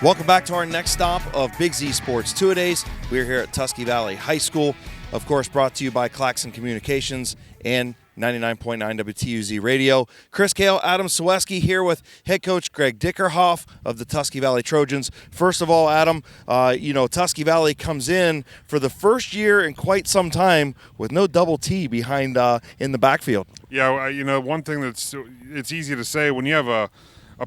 Welcome back to our next stop of Big Z Sports Two-A-Days. We're here at Tusky Valley High School, of course brought to you by Claxon Communications and 99.9 WTUZ Radio. Chris Kale, Adam Sawecki here with head coach Greg Dickerhoff of the Tusky Valley Trojans. First of all, Adam, Tusky Valley comes in for the first year in quite some time with no double T behind in the backfield. Yeah, one thing it's easy to say when you have a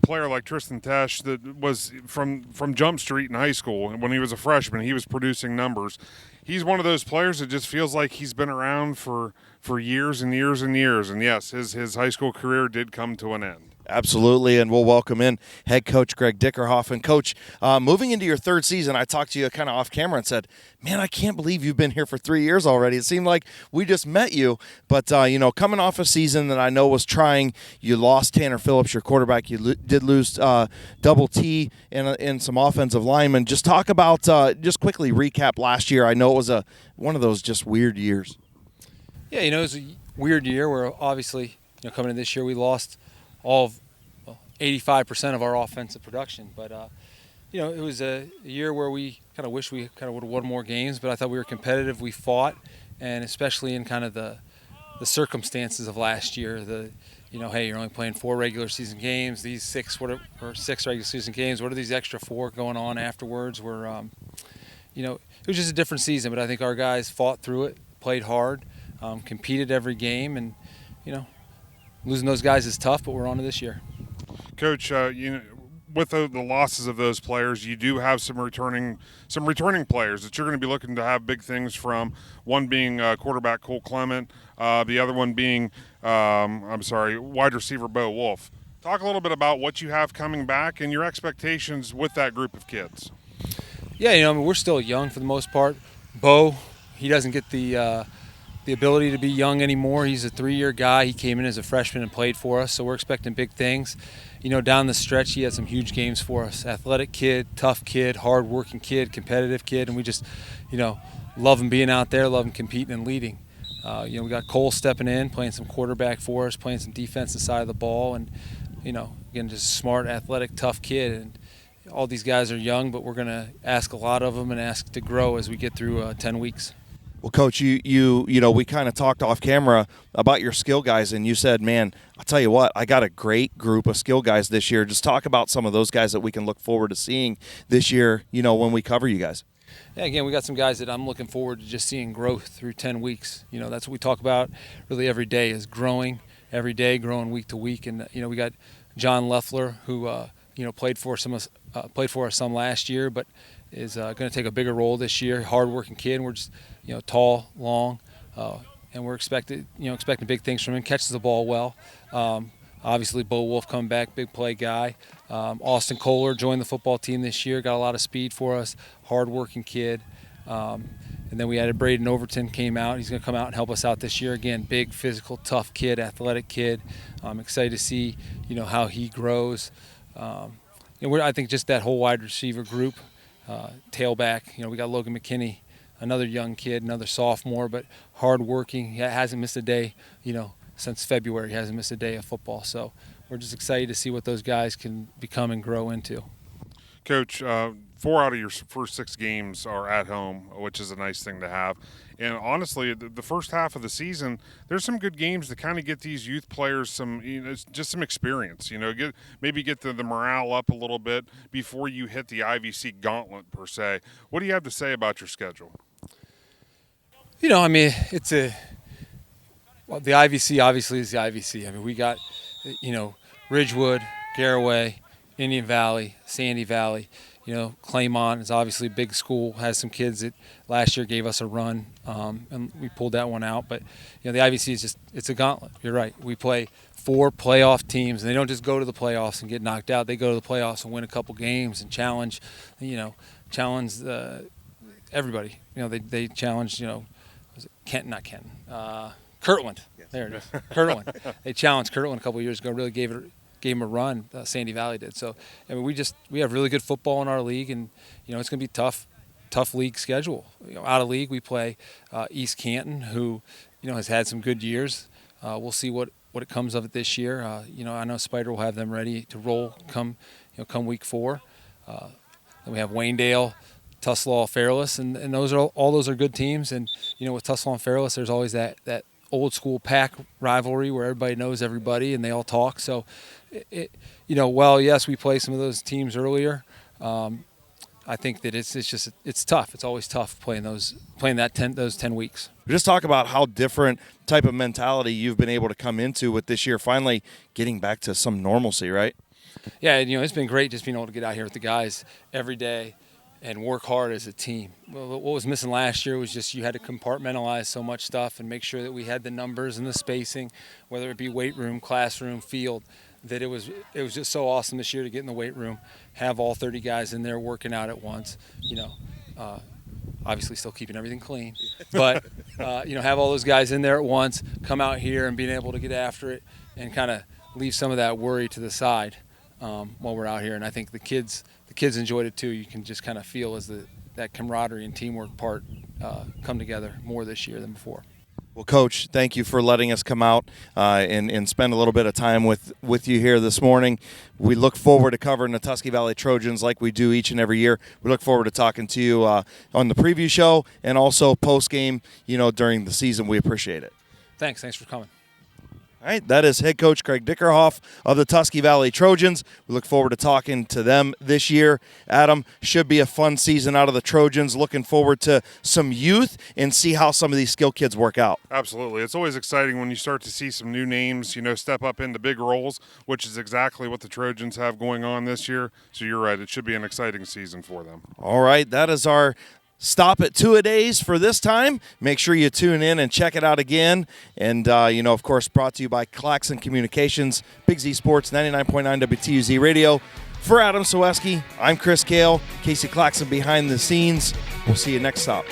player like Tristan Tesh that was from Jump Street in high school. When he was a freshman, he was producing numbers. He's one of those players that just feels like he's been around for years and years and years. And, yes, his high school career did come to an end. Absolutely, and we'll welcome in head coach Greg Dickerhoff. And, Coach, moving into your third season, I talked to you kind of off camera and said, man, I can't believe you've been here for 3 years already. It seemed like we just met you. But, coming off a season that I know was trying, you lost Tanner Phillips, your quarterback. You did lose double T and some offensive linemen. Just talk about, just quickly recap last year. I know it was one of those just weird years. Yeah, it was a weird year where obviously, coming in this year we lost all of 85% of our offensive production. But, it was a year where we kind of wish we kind of would have won more games, but I thought we were competitive. We fought, and especially in kind of the circumstances of last year, hey, you're only playing 4 regular season games. These 6 regular season games. What are these extra 4 going on afterwards? Where, it was just a different season, but I think our guys fought through it, played hard, competed every game, and, losing those guys is tough, but we're on to this year. Coach, with the losses of those players, you do have some returning players that you're going to be looking to have big things from. One being quarterback Cole Clement, the other one being, wide receiver Bo Wolf. Talk a little bit about what you have coming back and your expectations with that group of kids. Yeah, we're still young for the most part. Bo, he doesn't get the ability to be young anymore. He's a 3-year guy. He came in as a freshman and played for us, so we're expecting big things. Down the stretch, he had some huge games for us. Athletic kid, tough kid, hard-working kid, competitive kid, and we just, love him being out there, love him competing and leading. We got Cole stepping in, playing some quarterback for us, playing some defensive side of the ball, and, again, just a smart, athletic, tough kid. And all these guys are young, but we're going to ask a lot of them and ask to grow as we get through 10 weeks. Well, Coach, we kind of talked off camera about your skill guys, and you said, man, I'll tell you what, I got a great group of skill guys this year. Just talk about some of those guys that we can look forward to seeing this year, when we cover you guys. Yeah, again, we got some guys that I'm looking forward to just seeing growth through 10 weeks. That's what we talk about really every day is growing every day, growing week to week. And, we got John Leffler, who, played for us some last year, but is going to take a bigger role this year. Hard-working kid, and we're just, tall, long, and we're expecting big things from him. Catches the ball well. Obviously, Bo Wolf coming back, big play guy. Austin Kohler joined the football team this year, got a lot of speed for us. Hard-working kid. And then we added Braden Overton, came out. He's going to come out and help us out this year. Again, big, physical, tough kid, athletic kid. I'm excited to see, how he grows. I think just that whole wide receiver group. Tailback, we got Logan McKinney, another young kid, another sophomore, but hardworking. He hasn't missed a day, since February. He hasn't missed a day of football. So we're just excited to see what those guys can become and grow into. Coach, 4 out of your first 6 games are at home, which is a nice thing to have. And honestly, the first half of the season, there's some good games to kind of get these youth players some experience. Get the morale up a little bit before you hit the IVC gauntlet per se. What do you have to say about your schedule? It's the IVC obviously is the IVC. We got, Ridgewood, Garaway, Indian Valley, Sandy Valley. Claymont is obviously a big school, has some kids that last year gave us a run, and we pulled that one out. But, the IVC is it's a gauntlet. You're right. We play 4 playoff teams, and they don't just go to the playoffs and get knocked out. They go to the playoffs and win a couple games and challenge everybody. They challenged, was it Kirtland. Yes. There it is, Kirtland. They challenged Kirtland a couple of years ago, really gave him a run. Sandy Valley did. So, we have really good football in our league, and it's going to be tough league schedule. Out of league we play East Canton, who has had some good years. We'll see what it comes of it this year. I know Spider will have them ready to roll come week 4. Then we have Waynedale, Tuslaw, Fairless, and those are all those are good teams. And with Tuslaw and Fairless, there's always that old school pack rivalry where everybody knows everybody and they all talk. So, yes, we play some of those teams earlier. I think that it's tough. It's always tough playing those 10 weeks. Just talk about how different type of mentality you've been able to come into with this year, finally getting back to some normalcy, right? Yeah, it's been great just being able to get out here with the guys every day and work hard as a team. Well, what was missing last year was just you had to compartmentalize so much stuff and make sure that we had the numbers and the spacing, whether it be weight room, classroom, field, that it was just so awesome this year to get in the weight room, have all 30 guys in there working out at once, obviously still keeping everything clean, but, have all those guys in there at once, come out here and being able to get after it and kind of leave some of that worry to the side while we're out here. And I think the kids enjoyed it too. You can just kind of feel as that camaraderie and teamwork part come together more this year than before. Well, Coach, thank you for letting us come out and spend a little bit of time with you here this morning. We look forward to covering the Tusky Valley Trojans like we do each and every year. We look forward to talking to you on the preview show and also post-game, during the season. We appreciate it. Thanks for coming. All right, that is head coach Greg Dickerhoff of the Tusky Valley Trojans. We look forward to talking to them this year. Adam, should be a fun season out of the Trojans. Looking forward to some youth and see how some of these skill kids work out. Absolutely. It's always exciting when you start to see some new names, step up into big roles, which is exactly what the Trojans have going on this year. So you're right. It should be an exciting season for them. All right, that is our stop at two-a-days for this time. Make sure you tune in and check it out again. And, of course, brought to you by Claxon Communications, Big Z Sports, 99.9 WTUZ Radio. For Adam Soweski, I'm Chris Kale, Casey Claxon behind the scenes. We'll see you next stop.